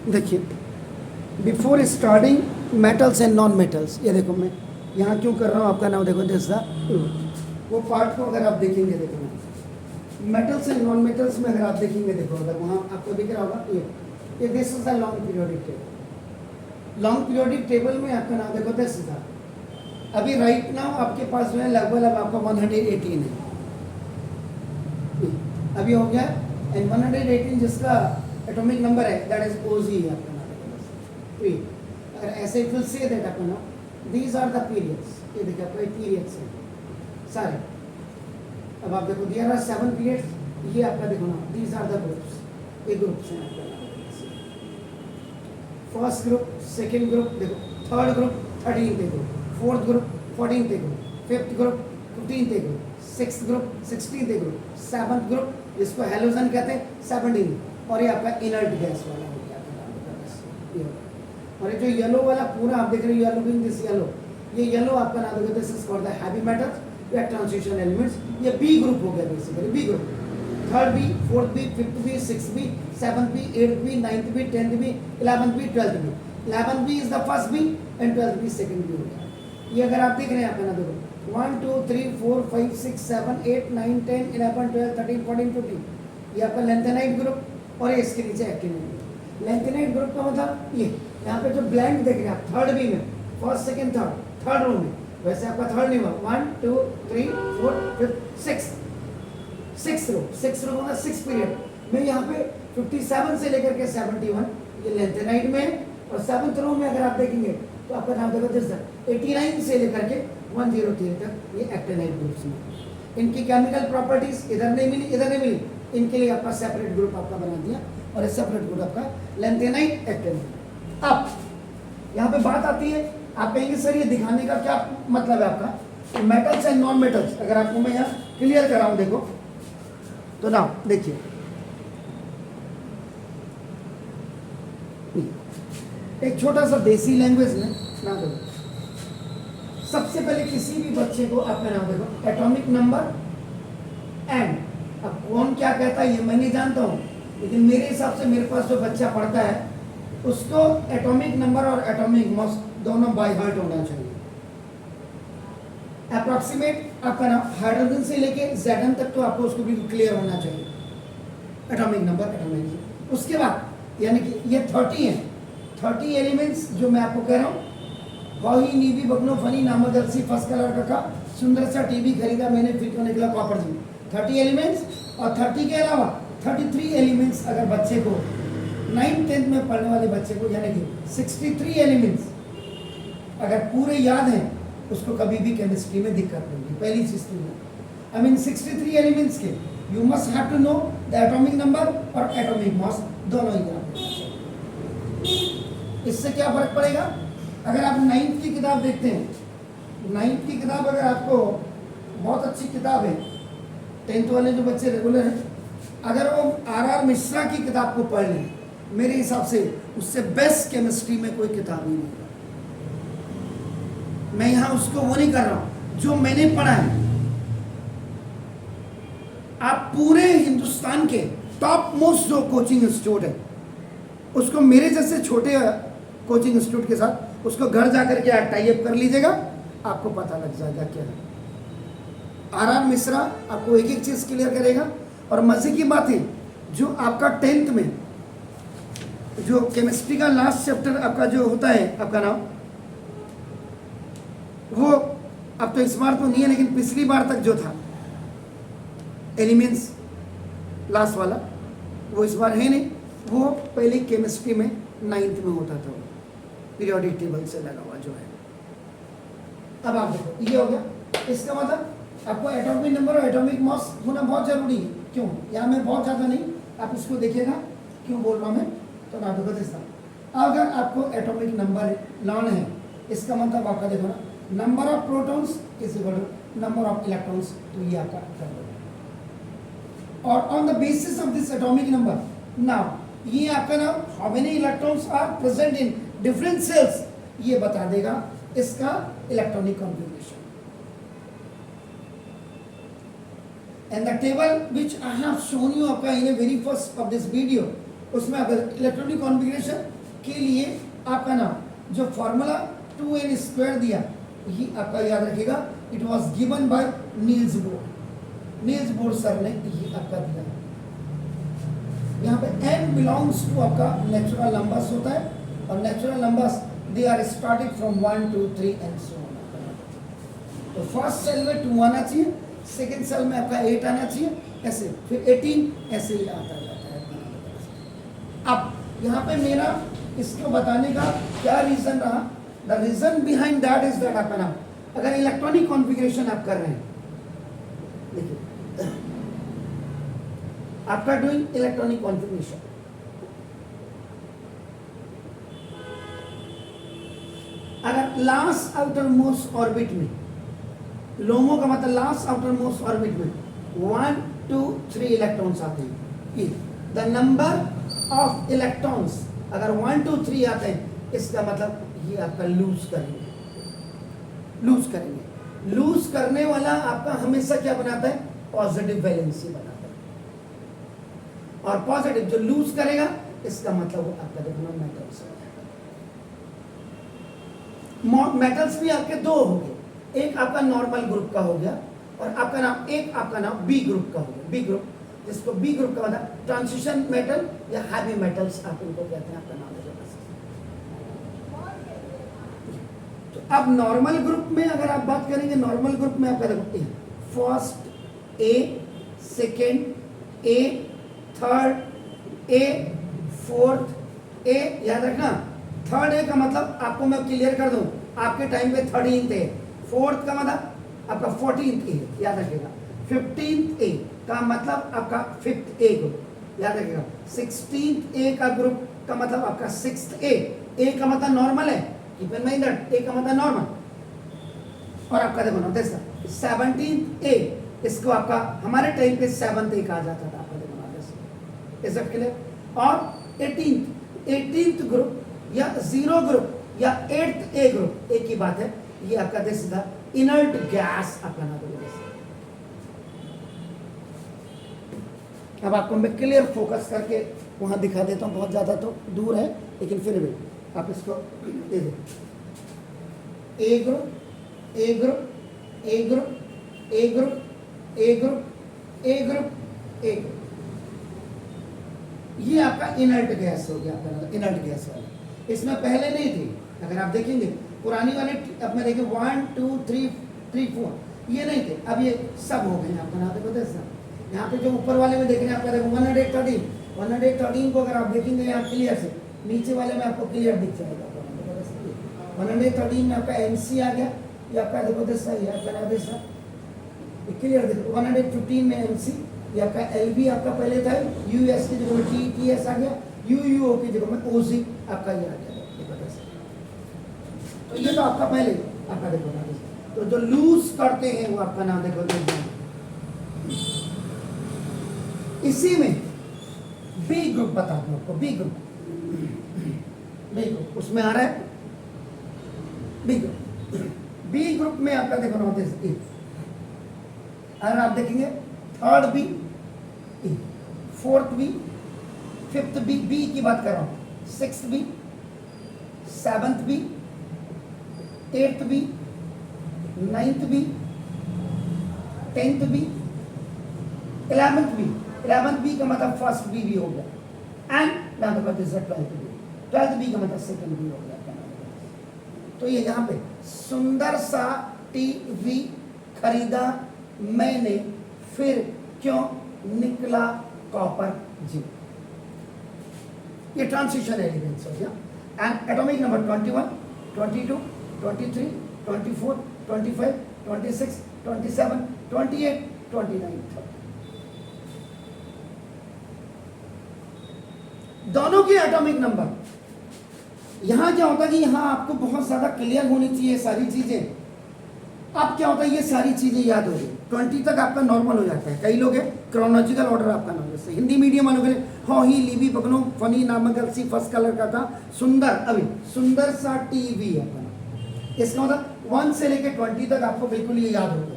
देखिए, before starting metals and non metals, ये देखो मैं यहाँ क्यों कर रहा हूँ, आपका नाम देखो दिस वो पार्ट को अगर आप देखेंगे, देखो मेटल्स एंड नॉन मेटल्स में अगर आप देखेंगे, देखो अगर वहाँ आपको दिख रहा होगा ये this is the long periodic table. Long periodic table में आपका नाम देखो दिस इज अभी राइट नाउ आपके पास जो है लगभग अब आपका 118 है, अभी हो गया। एंड 118 जिसका एटॉमिक नंबर है दैट इज ओजी है आपका नाम। अगर ऐसे फिर से दैट आपका नाम दीज आर द पीरियड्स, ये देखिए आपका पीरियड्स है सारे। अब आप देखो दियर आर 7 पीरियड्स, ये आपका देखो ना दीज आर द ग्रुप्स, ये ग्रुप्स हैं आपका नाम। फर्स्ट ग्रुप, सेकंड ग्रुप, देखो third group 13th group, fourth group 14th group, fifth group 15th group, sixth group 16th group, seventh group जिसको हेलोजन कहते हैं 17, और ये आपका इनर्ट गैस वाला हो गया। और ये जो येलो वाला पूरा आप देख रहे हो, येलो बीइंग दिस येलो, ये येलो आपका नाम देखो this is called the heavy metals या ट्रांजिशन एलिमेंट्स। ये बी ग्रुप हो गया बेसिकली, B group, third B, fourth B, fifth B, sixth B, seventh B, eighth B, ninth B, 10th B, 11th B, 12th B. 11th B is the first B and 12th B second B हो गया। ये अगर आप देख रहे हैं आपका ना देखो 1 2 3 4 5 6 7 8 9 10 11 12 13 14 15, ये आपका लेंथेनाइट ग्रुप और ये इसके नीचे एक्टिनाइट ग्रुप। लेंथेनाइट ग्रुप का मतलब ये यहाँ पे जो ब्लैंक देख रहे हैं आप थर्ड बी में, फर्स्ट सेकंड थर्ड रो में, वैसे आपका थर्ड नहीं हुआ 1 2 3 4 5 6 रो, 6 रो होगा 6 पीरियड में। यहाँ पे 57 से लेकर के 71 ये लेंथेनाइट में, और 7th रो में अगर आप देखेंगे तो आपका नाम देखो दिस 89 से लेकर के 103 तक ये एक्टिनाइट ग्रुप्स में। इनकी केमिकल प्रॉपर्टीज इधर नहीं मिली, इधर नहीं मिली, इनके लिए आपका सेपरेट ग्रुप आपका बना दिया, और ये सेपरेट ग्रुप आपका लेंथेनाइट एक्टिनाइट। अब यहाँ पे बात आती है, आप कहेंगे सर ये दिखाने का क्या मतलब है आपका, मेटल्स एंड नॉन मेटल्स अगर आपको मैं यहाँ क्लियर कराऊं, देखो तो ना देखिए एक छोटा सा देसी लैंग्वेज में ना दो। सबसे पहले किसी भी बच्चे को आपका नाम देखो एटॉमिक नंबर एंड, अब कौन क्या कहता है ये मैं नहीं जानता हूँ, लेकिन मेरे हिसाब से मेरे पास जो बच्चा पढ़ता है उसको एटॉमिक नंबर और एटॉमिक मास दोनों बाय हार्ट होना चाहिए। अप्रॉक्सीमेट आपका नाम हाइड्रोजन से लेके जेडन तक तो आपको उसको भी क्लियर होना चाहिए, एटॉमिक नंबर एटॉमिक। उसके बाद यानी कि ये 30 है, 30 एलिमेंट्स जो मैं आपको कह रहा हूँ, वही नीबी बगनो फनी नामक जलसी फर्स्ट कलर का सुंदर सा टीवी खरीदा मैंने, फिर क्यों निकला कॉपर जी। 30 एलिमेंट्स और 30 के अलावा 33 एलिमेंट्स अगर बच्चे को 9th 10th में पढ़ने वाले बच्चे को, यानी कि 63 एलिमेंट्स अगर पूरे याद हैं उसको कभी भी केमिस्ट्री में दिक्कत नहीं होगी। पहली चीज तो आई मीन 63 एलिमेंट्स के you must have to know the atomic number और एटॉमिक मास दोनों ही याद होना चाहिए। इससे क्या फर्क पड़ेगा, अगर आप 9th की किताब देखते हैं, 9th की किताब अगर आपको बहुत अच्छी किताब है, 10th वाले जो बच्चे रेगुलर हैं अगर वो आर मिश्रा की किताब को पढ़ लें, मेरे हिसाब से उससे बेस्ट केमिस्ट्री में कोई किताब ही नहीं। मैं यहाँ उसको वो नहीं कर रहा हूँ जो मैंने पढ़ा है। आप पूरे हिंदुस्तान के टॉप मोस्ट जो कोचिंग इंस्टीट्यूट है उसको मेरे जैसे छोटे कोचिंग इंस्टीट्यूट के साथ उसको घर जाकर के टाई अप कर लीजिएगा, आपको पता लग जाएगा क्या है। आर मिश्रा आपको एक एक चीज क्लियर करेगा। और मजे की बात है, जो आपका 10th में जो केमिस्ट्री का लास्ट चैप्टर आपका जो होता है आपका नाम, वो अब तो इस बार तो नहीं है लेकिन पिछली बार तक जो था एलिमेंट्स लास्ट वाला, वो इस बार है नहीं, वो पहले केमिस्ट्री में 9th में होता था, पीरियोडिक टेबल से लगा हुआ जो है। अब आप देखो ये हो गया, इसका मतलब आपको एटॉमिक नंबर और एटॉमिक मास होना बहुत जरूरी है। क्यों, यहाँ मैं बहुत ज़्यादा नहीं, आप इसको देखिएगा क्यों बोल रहा हूँ मैं, तो मैं आपको बताता। अगर आपको एटॉमिक नंबर लर्न है, इसका मतलब आपका देखो ना number of protons is equal to number of electrons, तो ये आपका और on the basis of this atomic number now ये आपका नाम how many electrons are present in different shells, ये बता देगा इसका electronic configuration. And the table which I have shown you in the very first of this video, उसमें अगर electronic configuration के लिए आपका नाम जो फॉर्मूला 2n² दिया, ये आपका याद रखिएगा, it was given by Niels Bohr. Niels Bohr sir ने ये आपका दिया। यहाँ पे n बिलोंग्स टू आपका नेचुरल नंबर्स होता है, और natural numbers they are started from 1 2 3 and so on. तो फर्स्ट सेल में 2 आना चाहिए, सेकंड सेल में आपका 8 आना चाहिए, ऐसे फिर 18 ऐसे ही आता जाता है। अब यहाँ पे मेरा इसको बताने का क्या रीजन रहा, the reason behind that is that आपका नाम, अगर इलेक्ट्रॉनिक कॉन्फ़िगरेशन आप कर रहे हैं, देखिए आफ्टर डूइंग इलेक्ट्रॉनिक कॉन्फ़िगरेशन, अगर लास्ट आउटर मोस्ट ऑर्बिट में, लोमो का मतलब लास्ट आउटर मोस्ट ऑर्बिट में 1 2 3 इलेक्ट्रॉन्स आते हैं, द नंबर ऑफ इलेक्ट्रॉन्स अगर 1 2 3 आते हैं, इसका मतलब ये आपका लूज करेंगे। लूज करने वाला आपका हमेशा क्या बनाता है, पॉजिटिव वैलेंसी बनाता है, और पॉजिटिव जो लूज करेगा इसका मतलब वो आपका देखना मेटल्स है। मेटल्स भी आपके दो हो गए, एक आपका नॉर्मल ग्रुप का हो गया, और आपका नाम एक आपका नाम बी ग्रुप का हो गया। बी ग्रुप, जिसको बी ग्रुप का मतलब ट्रांजिशन मेटल या हैवी मेटल्स आप इनको कहते हैं, आपका नाम है। तो अब नॉर्मल ग्रुप में अगर आप बात करेंगे, नॉर्मल ग्रुप में आपका देखो first A, second A, third A, fourth A, याद रखना थर्ड ए का मतलब आपको मैं क्लियर कर दूं, आपके टाइम पे 13th ए, फोर्थ का मतलब आपका 14th ए, याद रखिएगा। 15th ए का मतलब आपका 5th ए ग्रुप, याद रखिएगा। 16th ए का ग्रुप का मतलब आपका 6th ए का मतलब नॉर्मल है, कीप इन माइंड दैट ए का मतलब नॉर्मल, और आपका देखो ना देखो 17th ए, इसको आपका हमारे टाइम पे 7th ए कहा जाता था, आपका देखो ना, इज इट क्लियर। और 18th ग्रुप या 0 ग्रुप या 8th ए ग्रुप, एक ही बात है, ये आपका this is the inert gas आपका नाम है। अब आपको मैं क्लियर फोकस करके वहां दिखा देता हूं, बहुत ज्यादा तो दूर है लेकिन फिर भी आप इसको दे दो। ए ग्रुप, ए ग्रुप, ए ग्रुप, ए ग्रुप, ए ग्रुप, ए ग्रुप, ए ग्रुप, ये आपका इनर्ट गैस हो गया, आपका इनर्ट गैस वाला। इसमें पहले नहीं थी, अगर आप देखेंगे पुरानी वाले अब मैं देखिए 1 2 3 4 ये नहीं थे, अब ये सब हो गए आपका नाम देखो देखो। यहाँ पे जो ऊपर वाले में देख रहे हैं आपका देखो 113 को अगर आप देखेंगे यहाँ क्लियर से, नीचे वाले में आपको क्लियर दिख जाएगा। 113 में आपका MC आ गया, ये आपका देखो दिस है, ये आपका नाम दिस है क्लियर देखो। 115 में MC, ये आपका LB आपका पहले था, US की जगह में TS आ गया, UUO की जगह में OC आपका ये आ गया। तो ये तो आपका पहले आपका देखो ना, तो जो लूज करते हैं वो आपका नाम देखो। इसी में बी ग्रुप बता दूं आपको, बी ग्रुप, उसमें आ रहा है बी ग्रुप में आपका देखो ना, अगर आप देखेंगे third B, fourth B, fifth B, B की बात कर रहा हूं, sixth B, seventh B, eighth B, ninth B, 10th B, 11th B. 11th B का मतलब फर्स्ट बी भी हो गया, एंड नाउ द मतलब 12th बी। 12th बी का मतलब सेकंड बी हो गया। तो ये यहाँ पे सुंदर सा टीवी खरीदा मैंने, फिर क्यों निकला कॉपर जी। ये ट्रांसिशन एलिमेंट्स हो गया। एंड एटॉमिक नंबर 21, 22, 23, 24, 25, 26, 27, 28, 29 दोनों के एटॉमिक नंबर। यहां क्या होता है कि यहां आपको बहुत ज्यादा क्लियर होनी चाहिए सारी चीजें। अब क्या होता है, ये सारी चीजें याद हो गई, 20 तक आपका नॉर्मल हो जाता है। कई लोग हैं क्रोनोलॉजिकल ऑर्डर आपका नाम, जैसे हिंदी मीडियम वालों के लिए हो ही लीवी पकनो फनी नामक सी फर्स्ट कलर का था सुंदर, अभी सुंदर सा टीवी अपना, इसका मतलब 1 से लेकर 20 तक आपको बिल्कुल ये याद होगा।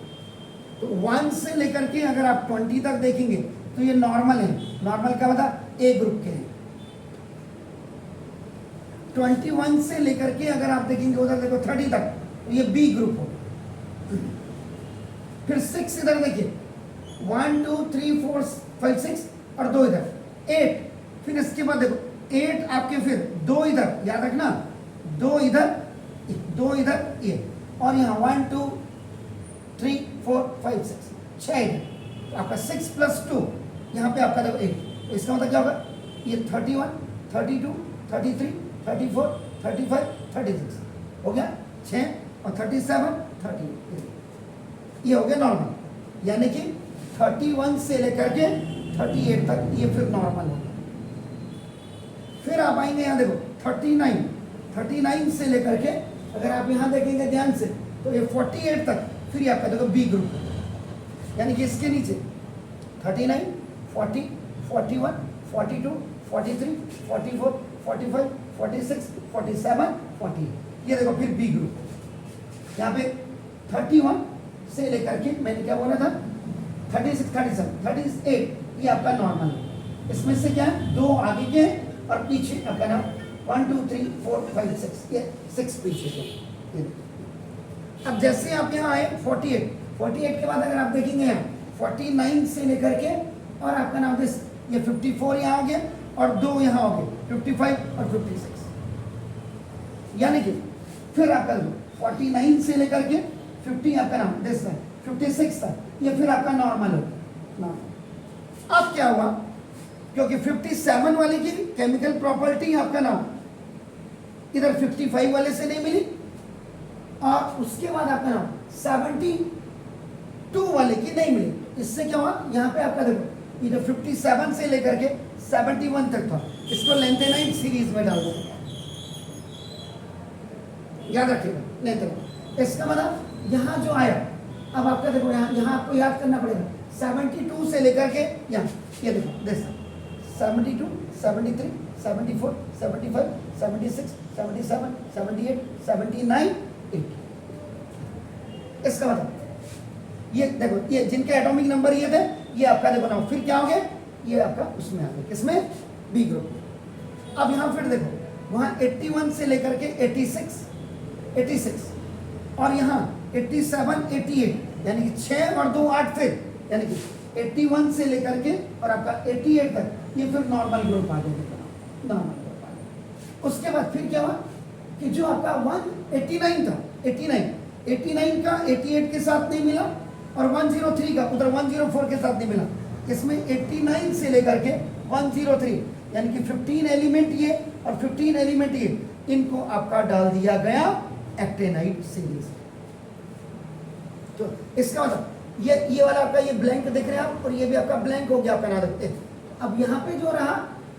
तो 1 से लेकर के अगर आप 20 तक देखेंगे तो ये नॉर्मल है। नॉर्मल का मतलब ए ग्रुप के हैं, 21 से लेकर के अगर आप देखेंगे उधर देखो 30 तक, तो ये बी ग्रुप हो। फिर 6 इधर देखिए, 1 2 3 4 5 6 और 2 इधर 8। फिर इसके बाद देखो 8 आपके, फिर 2 इधर, याद रखना 2 इधर, 2 इधर ये, और यहाँ 1 2 3 4 5 6 6 इधर, तो आपका 6 प्लस 2 यहाँ पे आपका देखो 8। तो इसका मतलब क्या होगा, ये 31 32 33 34 35 36 हो गया 6 और 37 38, ये हो गया नॉर्मल। यानी कि 31 से लेकर के 38 तक ये फिर नॉर्मल हो गया। फिर आप आएंगे यहाँ देखो 39 से लेकर के अगर आप यहाँ देखेंगे ध्यान से, तो ये 48 तक, फिर ये आपका देखो बी ग्रुप, यानी कि इसके नीचे 39 40 41 42 43 44 45 46 47 48, ये देखो फिर बी ग्रुप। यहाँ पे 31 से लेकर के मैंने क्या बोला था 36 37 38, ये आपका नॉर्मल है। इसमें से क्या है, 2 आगे के और पीछे आपका ना 1 2 3 4 5 6, ये 6 पीछे के। अब जैसे आप यहाँ आए 48 के बाद अगर आप देखेंगे यहाँ 49 से लेकर के और आपका नाम दिस ये 54 यहाँ हो गया और 2 यहाँ हो गए 55 और 56, यानी कि फिर आपका 49 से लेकर के 50 आपका नाम दिस 56 तक, ये फिर आपका नॉर्मल हो। अब क्या हुआ, क्योंकि 57 वाले की केमिकल प्रॉपर्टी आपका नाम इधर 55 वाले से नहीं मिली, और उसके बाद आपका नाम 72 वाले की नहीं मिली। इससे क्या हुआ, यहाँ पे आपका देखो इधर 57 से लेकर के 71 तक था, इसको लेंथेनाइट सीरीज में डाल दो, याद रखिएगा लेंथेनाइट। इसका मतलब यहाँ जो आया, अब आपका देखो यहाँ आपको याद करना पड़ेगा 72 से लेकर के यहाँ, ये देखो दिस 72 73 74 75 76 77 78 79 80। इसका मतलब ये देखो, ये जिनके एटॉमिक नंबर ये थे, ये आपका देखो ना, फिर क्या हो गया, ये आपका उसमें आ गया, किसमें, बी ग्रुप। अब यहाँ फिर देखो वहाँ 81 से लेकर के 86 और यहाँ 87 88, यानी कि 6 और 2 8, फिर यानी कि 81 से लेकर के और आपका 88 तक, ये फिर नॉर्मल ग्रुप आ गया, नॉर्मल ग्रुप आ गया। उसके बाद फिर क्या हुआ कि जो आपका 189 था, 89 का 88 के साथ नहीं मिला, और 103 का उधर 104 के साथ नहीं मिला, इसमें 89 से लेकर के 103, यानी कि 15 एलिमेंट ये और 15 एलिमेंट ये, इनको आपका डाल दिया गया एक्टेनाइट सीरीज। तो इसका मतलब ये वाला आपका ये ब्लैंक देख रहे हैं आप, और ये भी आपका ब्लैंक हो गया आपका ना देखते। अब यहाँ पे जो रहा,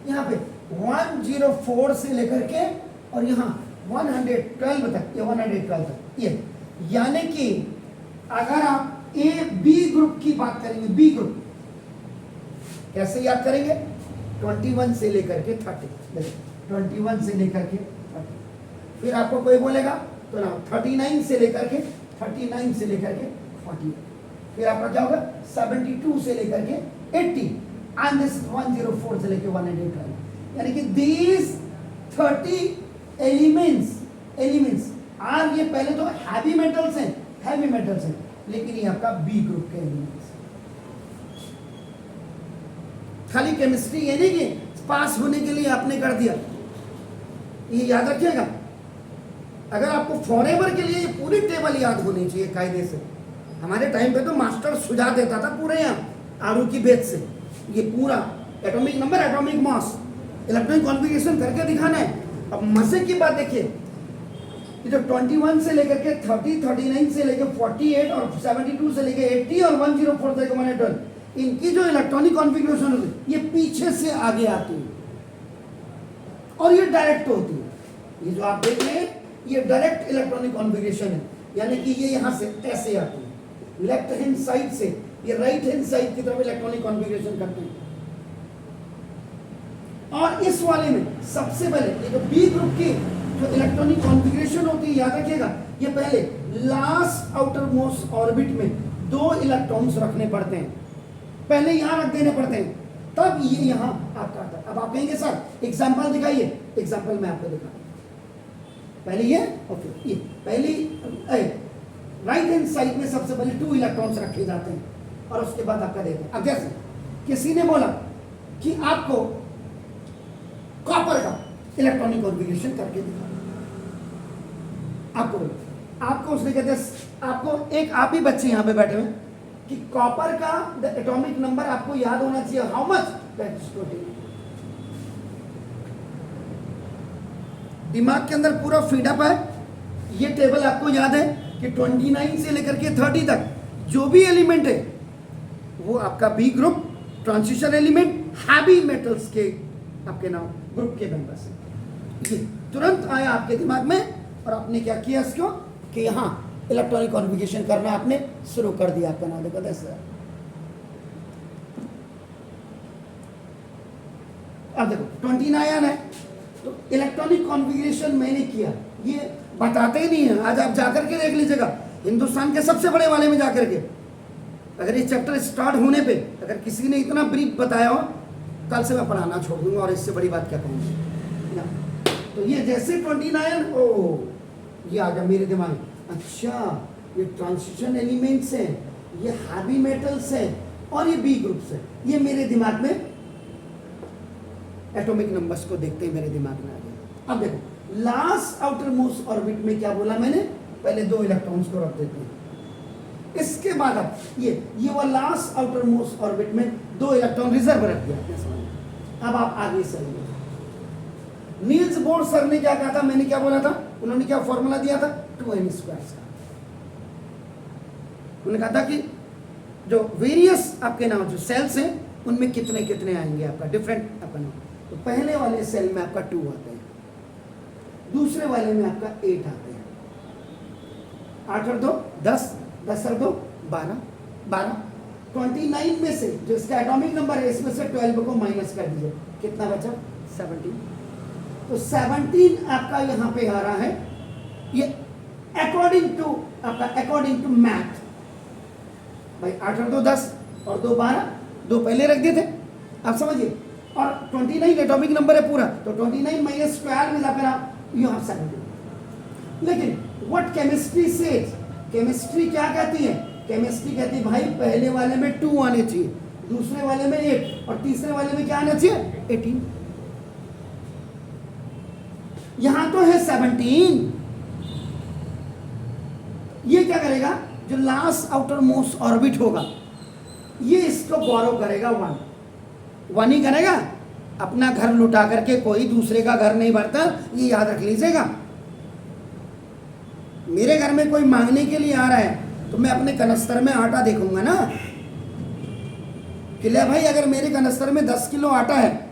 यहाँ पे 104 से लेकर के और यहाँ 112 तक, ये 112 तक, ये यानी कि अगर आप ए बी ग्रुप की बात करेंगे, बी ग्रुप कैसे याद करेंगे, 21 से लेकर के 30, 21 से लेकर के 30, फिर आपको कोई बोलेगा तो ना 39 से लेकर के 40, फिर आपका क्या होगा 72 से लेकर के 80, एंड दिस 104 से लेकर 112, यानी कि these 30 एलिमेंट्स आर, ये पहले तो हैवी मेटल्स हैं, लेकिन ये आपका बी ग्रुप के एलिमेंट्स। खाली केमिस्ट्री ये नहीं कि पास होने के लिए आपने कर दिया, ये याद रखिएगा। अगर आपको फॉरएवर के लिए ये पूरी टेबल याद होनी चाहिए कायदे से। हमारे टाइम पे तो मास्टर सुझा देता था पूरे यहाँ आरू की बेद से, ये पूरा atomic number, atomic mass, electronic configuration करके दिखाना है। अब मजे की बात देखिए, ये जो 21 से लेकर के 30, 39 से लेकर 48 और 72 से लेकर 80 और 104 से लेकर 112, इनकी जो इलेक्ट्रॉनिक कॉन्फ़िगरेशन होती है, ये पीछे से आगे आती है और ये डायरेक्ट होती है। ये जो आप देख रहे हैं, ये डायरेक्ट इलेक्ट्रॉनिक कॉन्फ़िगरेशन है, यानी कि ये यहाँ से ऐसे आती है, लेफ्ट हैंड साइड से ये राइट हैंड साइड की तरफ इलेक्ट्रॉनिक कॉन्फ़िगरेशन करते हैं। और इस वाले में सबसे पहले ये जो बी ग्रुप की जो इलेक्ट्रॉनिक कॉन्फ़िगरेशन होती है, याद रखिएगा, ये पहले लास्ट आउटर मोस्ट ऑर्बिट में 2 इलेक्ट्रॉन्स रखने पड़ते हैं, पहले यहाँ रख देने पड़ते हैं, तब ये यहाँ आपका आता है। अब आप कहेंगे सर एग्जाम्पल दिखाइए, एग्जाम्पल मैं आपको दिखा, पहले ये और फिर ये। पहली राइट हैंड साइड में सबसे पहले 2 इलेक्ट्रॉन्स रखे जाते हैं और उसके बाद आपका देखो। अब जैसे किसी ने बोला कि आपको कॉपर का इलेक्ट्रॉनिक कॉन्फ़िगरेशन करके दिखा, आपको उसने कहते आपको एक आप ही बच्चे यहां पे बैठे हुए कि कॉपर का द एटॉमिक नंबर आपको याद होना चाहिए, हाउ मच, दैट इज 20। दिमाग के अंदर पूरा फीडअप है। ये टेबल आपको याद है कि 29 से लेकर के 30 तक जो भी एलिमेंट है वो आपका B group transition element heavy metals के आपके नाम ग्रुप के मेंबर्स हैं। ये तुरंत आया आपके दिमाग में और आपने क्या किया इसको कि यहाँ इलेक्ट्रॉनिक कॉन्फ़िगरेशन करना आपने शुरू कर दिया। आपका नाम देखो कैसे। अब देखो 29 है तो इलेक्ट्रॉनिक कॉन्फ़िगरेशन मैंने किया, ये बताते ही नहीं है। आज आप जाकर के देख लीजिएगा हिंदुस्तान के सबसे बड़े वाले में जाकर के, अगर ये चैप्टर स्टार्ट होने पे अगर किसी ने इतना ब्रीफ बताया हो, कल से मैं पढ़ाना छोड़ दूंगा और इससे बड़ी बात क्या कहूँगा। तो ये जैसे 29 ओ ये आ गया मेरे दिमाग में, अच्छा ये ट्रांजिशन एलिमेंट्स हैं, ये हैवी मेटल्स हैं और ये बी ग्रुप्स हैं। ये मेरे दिमाग में एटॉमिक नंबर्स को देखते ही मेरे दिमाग में आ गया। अब देखो लास्ट आउटर मोस्ट ऑर्बिट में क्या बोला मैंने, पहले 2 इलेक्ट्रॉन्स को रख देते हैं। इसके बाद अब ये वो लास्ट आउटर मोस्ट ऑर्बिट में 2 इलेक्ट्रॉन रिजर्व रख दिया। अब आप आगे सही। नील्स बोर सर ने क्या कहा था, मैंने क्या बोला था, उन्होंने क्या फॉर्मूला दिया था 2n² का। उन्होंने कहा था कि जो वेरियस आपके नाम जो सेल्स हैं उनमें कितने कितने आएंगे आपका डिफरेंट आपका नाम। तो पहले वाले सेल में आपका 2 आते हैं, दूसरे वाले में आपका 8 आते हैं। 8 और 2 10, 10 और 2 12, 12। 29 में से जो इसका एटॉमिक नंबर है इसमें से 12 को माइनस कर दीजिए, कितना बचा 17। तो 17 आपका यहाँ पे आ रहा है। ये अकॉर्डिंग टू मैथ भाई 8 और 2 10 और 2 12, 2 पहले रख दिए थे, आप समझिए। और 29 एटॉमिक नंबर है पूरा, तो 29 माइनस 12 मिला कर यू हैव 17। लेकिन व्हाट केमिस्ट्री सेज, केमिस्ट्री क्या कहती है, केमिस्ट्री कहती है भाई पहले वाले में 2 आने चाहिए, दूसरे वाले में 8 और तीसरे वाले में क्या आना चाहिए 18। यहां तो है 17। ये क्या करेगा, जो लास्ट आउटर मोस्ट ऑर्बिट होगा ये इसको बोरो करेगा 1 ही करेगा। अपना घर लुटा करके कोई दूसरे का घर नहीं भरता, ये याद रख लीजिएगा। मेरे घर में कोई मांगने के लिए आ रहा है तो मैं अपने कनस्तर में आटा देखूंगा ना कि ले भाई अगर मेरे कनस्तर में 10 किलो आटा है,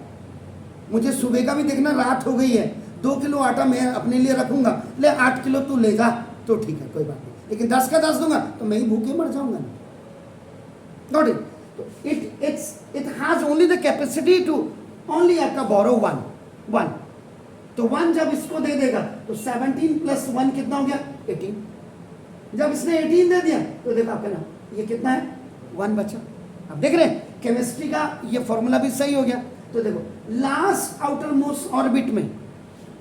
मुझे सुबह का भी देखना रात हो गई है, 2 किलो आटा मैं अपने लिए रखूंगा, ले 8 किलो तू ले जा तो ठीक है कोई बात नहीं, लेकिन 10 का 10 दूंगा तो मैं ही भूखे मर जाऊंगा ना। Got it? It has only the capacity to only आपका borrow 1। तो 1 जब इसको दे देगा तो 17 प्लस 1 कितना हो गया 18। जब इसने 18 दे दिया तो देखो आपका ना ये कितना है 1 बचा। अब देख रहे हैं केमिस्ट्री का ये फॉर्मूला भी सही हो गया। तो देखो लास्ट आउटर मोस्ट ऑर्बिट में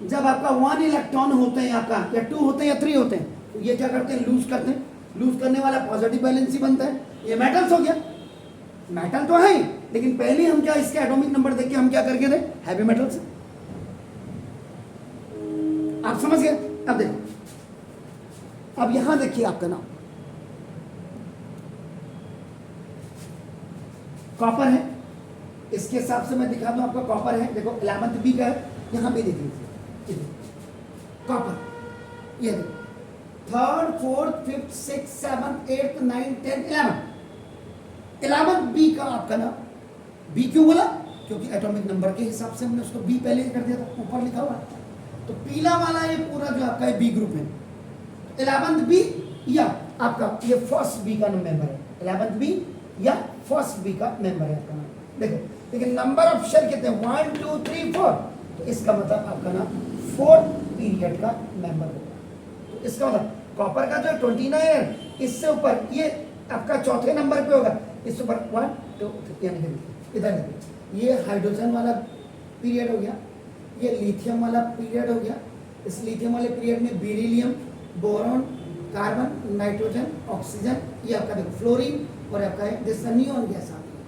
जब आपका 1 इलेक्ट्रॉन होते हैं आपका या 2 होते हैं या 3 होते हैं, तो ये क्या करते हैं लूज करते हैं, लूज करने वाला पॉजिटिव वैलेंसी बनता है। ये मेटल्स हो गया, मेटल तो है ही, लेकिन पहले हम क्या इसके एटॉमिक नंबर देख के हम क्या करके थे हैवी मेटल्स। आप समझ गए। अब देखो अब यहां देखिए आपका नाम कॉपर है, इसके हिसाब से मैं दिखा दूं आपका कॉपर है। देखो 11th बी का है, यहां पे देख लीजिए कॉपर। ये देखो 3rd 4th 5th 6th 7th 8th 9th 10th 11th B का आपका ना बी क्यों बोला, क्योंकि एटॉमिक नंबर के हिसाब से हमने उसको बी पहले कर दिया था, ऊपर लिखा हुआ है। तो पीला वाला ये पूरा जो आपका बी ग्रुप है, 11th बी या आपका ये फर्स्ट बी का मेंबर है, 11th बी या फर्स्ट बी का मेंबर है आपका नाम। देखो लेकिन नंबर ऑफ शेल कितने 1 2 3 4, तो इसका मतलब आपका नाम 4th पीरियड का मेंबर होगा। तो इसका मतलब कॉपर का जो 29 है इससे ऊपर ये आपका चौथे नंबर पे होगा, इससे ऊपर 1 2 यानी इधर देखिए ये हाइड्रोजन वाला पीरियड हो गया, ये लिथियम वाला पीरियड हो गया, इस लिथियम वाले पीरियड में beryllium, boron, carbon, nitrogen, oxygen, ये आपका देखो फ्लोरीन और आपका है दिस नियॉन गैस आती है।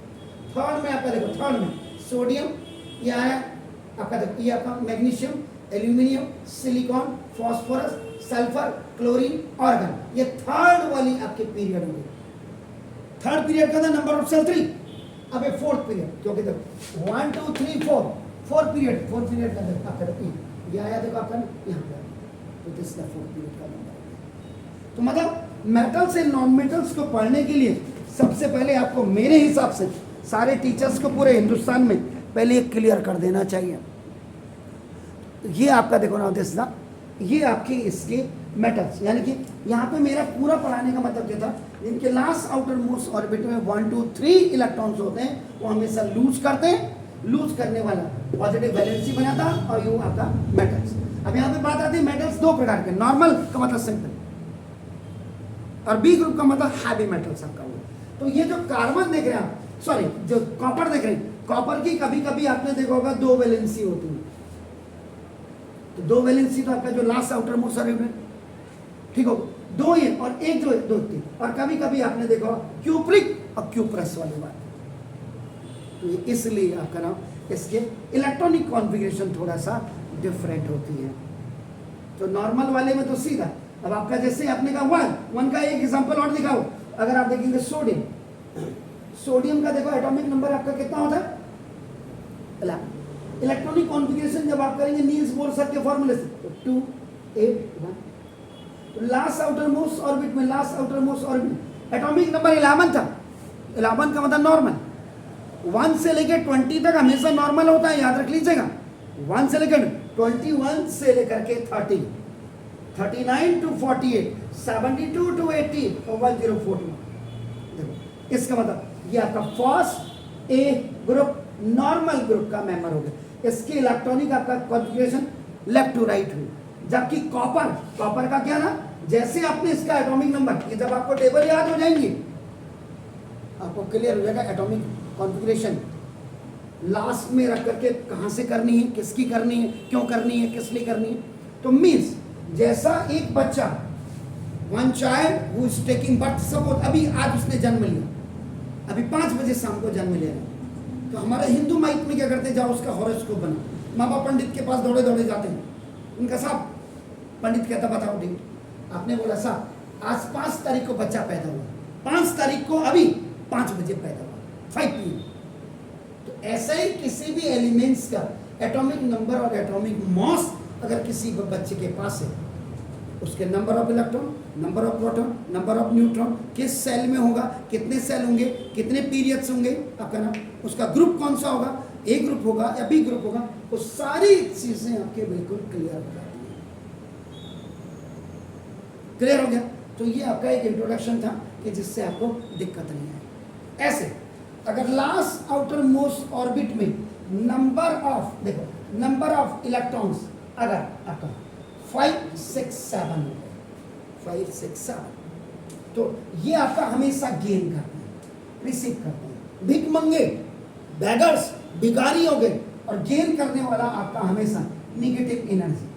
थर्ड में आपका देखो, थर्ड में सोडियम, ये आया आपका देखो, ये आपका magnesium, aluminium, silicon, phosphorus, sulphur, chlorine, organ, ये थर्ड वाली आपके पीरियड होगी। थर्ड पीरियड का था नंबर ऑफ सेल 3। अब ये फोर्थ पीरियड, क्योंकि देखो 1 2 3 4 फोर्थ पीरियड का देखो आपका देखो ये आया देखो आपका यहाँ पे, तो दिस द फोर्थ पीरियड का नंबर। तो मतलब मेटल्स एंड नॉन मेटल्स को पढ़ने के लिए सबसे पहले आपको मेरे हिसाब से सारे टीचर्स को पूरे हिंदुस्तान में पहले ये क्लियर कर देना चाहिए। ये आपका देखो ना दिस द, ये आपके इसके मेटल्स, यानी कि यहाँ पे मेरा पूरा पढ़ाने का मतलब क्या था, इनके लास्ट आउटर मोस्ट ऑर्बिट में 1 2 3 इलेक्ट्रॉन्स होते हैं, वो हमेशा लूज करते हैं, लूज करने वाला पॉजिटिव वैलेंसी बनाता और ये आपका मेटल्स। अब यहाँ पे बात आती है मेटल्स दो प्रकार के, नॉर्मल का मतलब सिंपल और बी ग्रुप का मतलब हैवी मेटल्स आपका हुआ। तो ये जो कार्बन देख रहे हैं आप, सॉरी जो कॉपर देख रहे हैं, कॉपर की कभी कभी आपने देखा होगा दो वैलेंसी होती है, तो दो वैलेंसी तो आपका जो लास्ट आउटर मोस्ट ऑर्बिट में ठीक हो, दो ये और एक जो दो तीन, और कभी कभी आपने देखा क्यूप्रिक और क्यूप्रस वाली बात, तो इसलिए आपका नाम इसके इलेक्ट्रॉनिक कॉन्फ़िगरेशन थोड़ा सा डिफरेंट होती है। तो नॉर्मल वाले में तो सीधा, अब आपका जैसे आपने कहा वन का एक एग्जांपल और दिखाओ, अगर आप देखेंगे सोडियम, सोडियम का देखो एटॉमिक नंबर आपका कितना होता है, इलेक्ट्रॉनिक कॉन्फ़िगरेशन जब आप करेंगे नील्स बोर सर के फॉर्मूले से, तो 2 8 1, तो लास्ट आउटर मोस्ट ऑर्बिट में, last outer most orbit atomic number 11 था, 11 का मतलब नॉर्मल, 1 से लेकर 20 तक हमेशा नॉर्मल होता है, याद रख लीजिएगा। 1 से लेकर 21 से लेकर के 30, 39 to 48, 72 to 80 और 1041। देखो इसका मतलब ये आपका first A group normal group का मेंबर हो गया। इसके इलेक्ट्रॉनिक आपका कॉन्फ़िगरेशन लेफ्ट टू राइट हुई, जबकि कॉपर का क्या ना, जैसे आपने इसका एटॉमिक नंबर, ये जब आपको टेबल याद हो जाएंगे आपको क्लियर हो जाएगा एटॉमिक कॉन्फ़िगरेशन लास्ट में रख करके कहाँ से करनी है, किसकी करनी है, क्यों करनी है, किस लिए करनी है। तो मीन्स जैसा एक बच्चा, one child who is taking birth, suppose अभी आज उसने जन्म लिया, अभी 5 बजे शाम को जन्म लिया, तो हमारे हिंदू माइट में क्या करते हैं, जाओ उसका हॉरोस्कोप बना, माँ बाप पंडित के पास दौड़े दौड़े जाते हैं, उनका साहब पंडित कहता बताओ डेट, आपने बोला साहब आज 5 तारीख को बच्चा पैदा हुआ, 5 तारीख को अभी 5 बजे पैदा हुआ, 5 PM। तो ऐसा ही किसी भी एलिमेंट्स का एटॉमिक नंबर और एटॉमिक मास अगर किसी बच्चे के पास है, उसके number of electron, number of proton, number of neutron, किस सेल में होगा, कितने सेल होंगे, कितने पीरियड्स होंगे, आपका नाम, उसका ग्रुप कौन सा होगा, ए ग्रुप होगा या बी ग्रुप होगा, वो सारी चीजें आपके बिल्कुल क्लियर हो जाती है। क्लियर हो गया? तो ये आपका एक इंट्रोडक्शन था कि जिससे आपको दिक्कत नहीं है। ऐसे अगर लास्ट आउटर मोस्ट ऑर्बिट में नंबर ऑफ, देखो नंबर ऑफ इलेक्ट्रॉन्स अगर आपका 5 6 7 5 6 7, तो ये आपका हमेशा गेन करते हैं, रिसीव करते हैं। भिख मंगे, बैगर्स, भिखारी हो गए, और गेन करने वाला आपका हमेशा निगेटिव एनर्जी,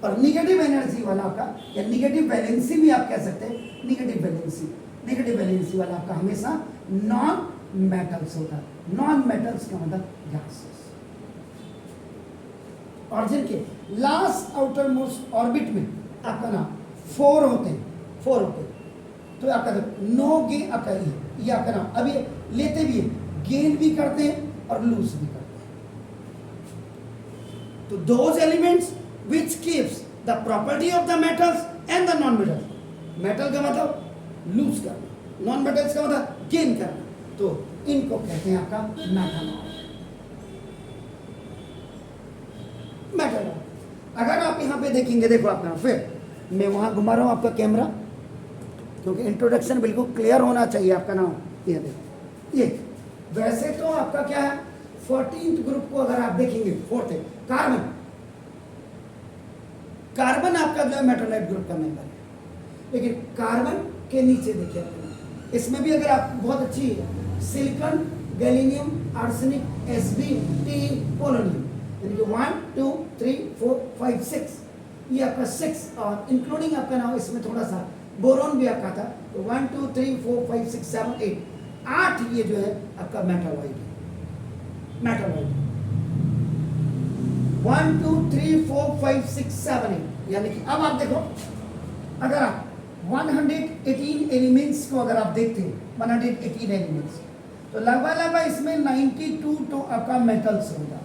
और निगेटिव एनर्जी वाला आपका, या निगेटिव वैलेंसी भी आप कह सकते हैं, निगेटिव वैलेंसी वाला आपका हमेशा नॉन मेटल्स होता है। नॉन मेटल्स का मतलब गैसेस, और जिनके लास्ट आउटर मोस्ट ऑर्बिट में आपका नाम 4 होते हैं, तो आपका नो गेन, आपका ये आपका नाम अभी लेते भी है, गेन भी करते हैं और लूज भी करते हैं। तो those elements which keeps the property of the metals and the non metals, metal का मतलब लूज करना, नॉन मेटल्स का मतलब गेन करना, तो इनको कहते हैं आपका मेटल। अगर आप यहाँ पे देखेंगे, देखो आपका, फिर मैं वहाँ घुमा रहा हूँ आपका कैमरा, क्योंकि इंट्रोडक्शन बिल्कुल क्लियर होना चाहिए आपका नाम। ये देखो, ये वैसे तो आपका क्या है, 14th ग्रुप को अगर आप देखेंगे, 4th है कार्बन, कार्बन आपका जो है मेटोलाइट ग्रुप का मेंबर है, लेकिन कार्बन के नीचे देखिए, इसमें भी अगर आप बहुत अच्छी सिलिकॉन, गैलीनियम, आर्सेनिक, Sb, Te, पोलोनियम, यानी कि 1 2 3 4 6, ये आपका 6 और इंक्लूडिंग आपका नाम इसमें थोड़ा सा बोरॉन भी आपका था, तो 1 2 3 4 5 6 7 8 8 ये जो है आपका मेटालॉइड है, मेटालॉइड 1 2 3 4 5 6 7 8। यानी कि अब आप देखो, अगर आप 118 एलिमेंट्स को अगर आप देखते हैं, 118 एलिमेंट्स, तो लगभग इसमें 92 तो आपका मेटल्स होगा,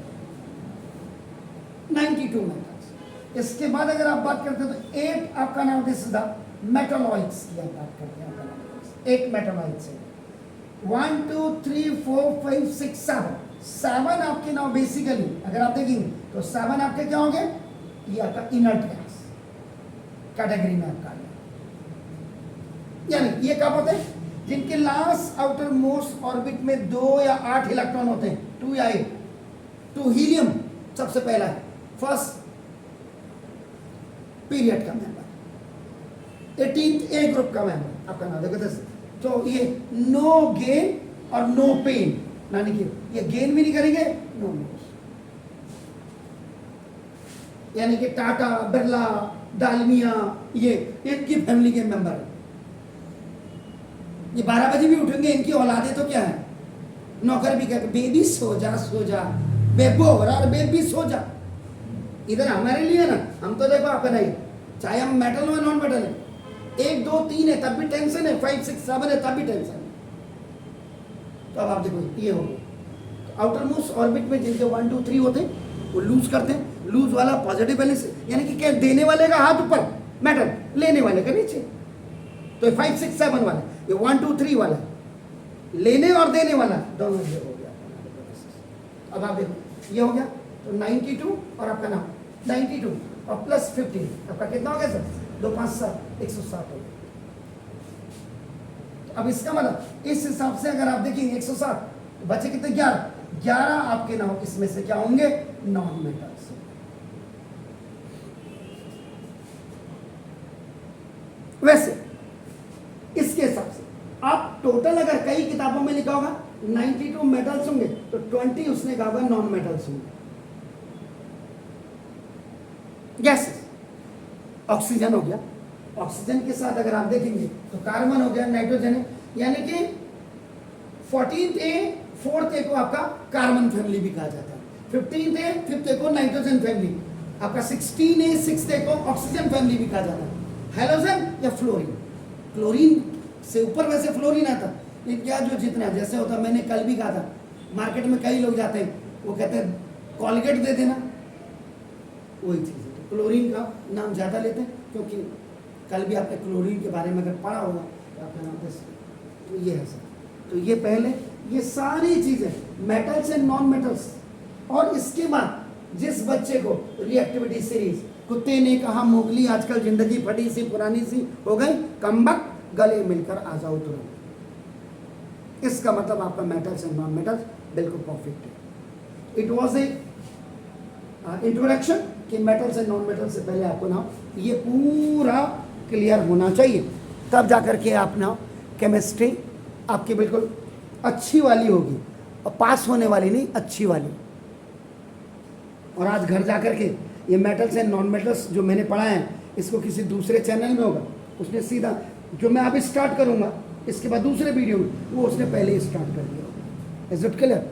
92 मेटल्स। इसके बाद अगर आप बात करते हैं तो 8 आपका नाम दिस इज द मेटालॉइड्स की आप बात करते हैं, 8 मेटालॉइड्स है। 1 2 3 4 5 6 7 आपके नाम बेसिकली अगर आप देखेंगे तो 7 आपके क्या होंगे, ये आपका इनर्ट गैस कैटेगरी में आपका, यानी ये कब होते हैं, जिनके लास्ट आउटर मोस्ट ऑर्बिट में 2 या 8 इलेक्ट्रॉन होते हैं, 2 या 8। तो हीलियम सबसे पहला है, फर्स्ट पीरियड का मेंबर, 18th ए ग्रुप का मेंबर आपका नाम देखो। तो ये नो गेन और नो पेन, यानी कि ये गेन भी नहीं करेंगे, नो लॉस, यानी कि टाटा, बिरला, डालमिया, ये इनकी फैमिली के मेंबर है। ये 12 बजे भी उठेंगे, इनकी औलादे तो क्या है, नौकर भी कहते बेबी सो जा बेबो हो रहा, और बेबी सो जा। इधर हमारे लिए ना, हम तो देखो आपका नहीं, चाहे हम मेटल हो नॉन मेटल है, 1 2 3 है तब भी टेंशन है, 5 6 7 है तब भी टेंशन है। तो अब आप देखो ये हो गया, तो आउटर मोस्ट ऑर्बिट में जिनके 1 2 3 होते हैं वो लूज करते हैं, लूज वाला पॉजिटिव बैलेंस, यानी कि क्या, देने वाले का हाथ ऊपर मेटल, लेने वाले का नीचे। तो 5 6 7 वाला, ये 1 2 3 वाला, लेने और देने वाला दोनों ये हो गया। अब आप देखो ये हो गया, तो 92 और आपका नाम 92 और प्लस 15 आपका कितना हो गया सर, 2 5 7 107 हो गया। तो अब इसका मतलब इस हिसाब से अगर आप देखेंगे 107 तो बचे कितने, 11 आपके नाम इसमें से क्या होंगे, नॉन मेटल्स। वैसे इसके हिसाब से आप टोटल अगर कई किताबों में लिखा होगा 92 मेटल्स होंगे, तो 20 उसने कहा होगा नॉन मेटल्स होंगे। गैसेस, ऑक्सीजन हो गया, ऑक्सीजन के साथ अगर आप देखेंगे तो कार्बन हो गया, नाइट्रोजन है, यानी कि 14th ए 4th ए को आपका कार्बन फैमिली भी कहा जाता है, 15th ए 5th ए को नाइट्रोजन फैमिली, आपका 16 ए 6th ए को ऑक्सीजन फैमिली भी कहा जाता है। हेलोजन या फ्लोरीन, क्लोरीन से ऊपर वैसे फ्लोरीन आता, लेकिन क्या जो जितना जैसे होता, मैंने कल भी कहा था, मार्केट में कई लोग जाते हैं वो कहते हैं कॉलगेट दे देना, वही चीज़ है। तो क्लोरीन का नाम ज़्यादा लेते हैं, क्योंकि कल भी आपने क्लोरीन के बारे में अगर पढ़ा होगा तो आपका नाम तो ये है सर। तो ये पहले ये सारी चीज़ें मेटल्स एंड नॉन मेटल्स, और इसके बाद जिस बच्चे को रिएक्टिविटी सीरीज, कुत्ते ने कहा मोगली, आजकल जिंदगी फटी सी पुरानी सी हो गई, कमबख्त, गले मिलकर आ जाओ तुरंत। इसका मतलब आपका मेटल्स एंड नॉन मेटल्स बिल्कुल परफेक्ट है। इट वॉज ए इंट्रोडक्शन कि मेटल्स एंड नॉन मेटल्स से पहले आपको ना ये पूरा क्लियर होना चाहिए, तब जाकर के आप ना केमिस्ट्री आपकी बिल्कुल अच्छी वाली होगी, और पास होने वाली नहीं, अच्छी वाली। और आज घर जाकर के ये मेटल्स एंड नॉन मेटल्स जो मैंने पढ़ा है, इसको किसी दूसरे चैनल में होगा, उसने सीधा जो मैं अभी स्टार्ट करूँगा इसके बाद दूसरे वीडियो में, वो उसने पहले ही स्टार्ट कर दिया होगा। Is it clear?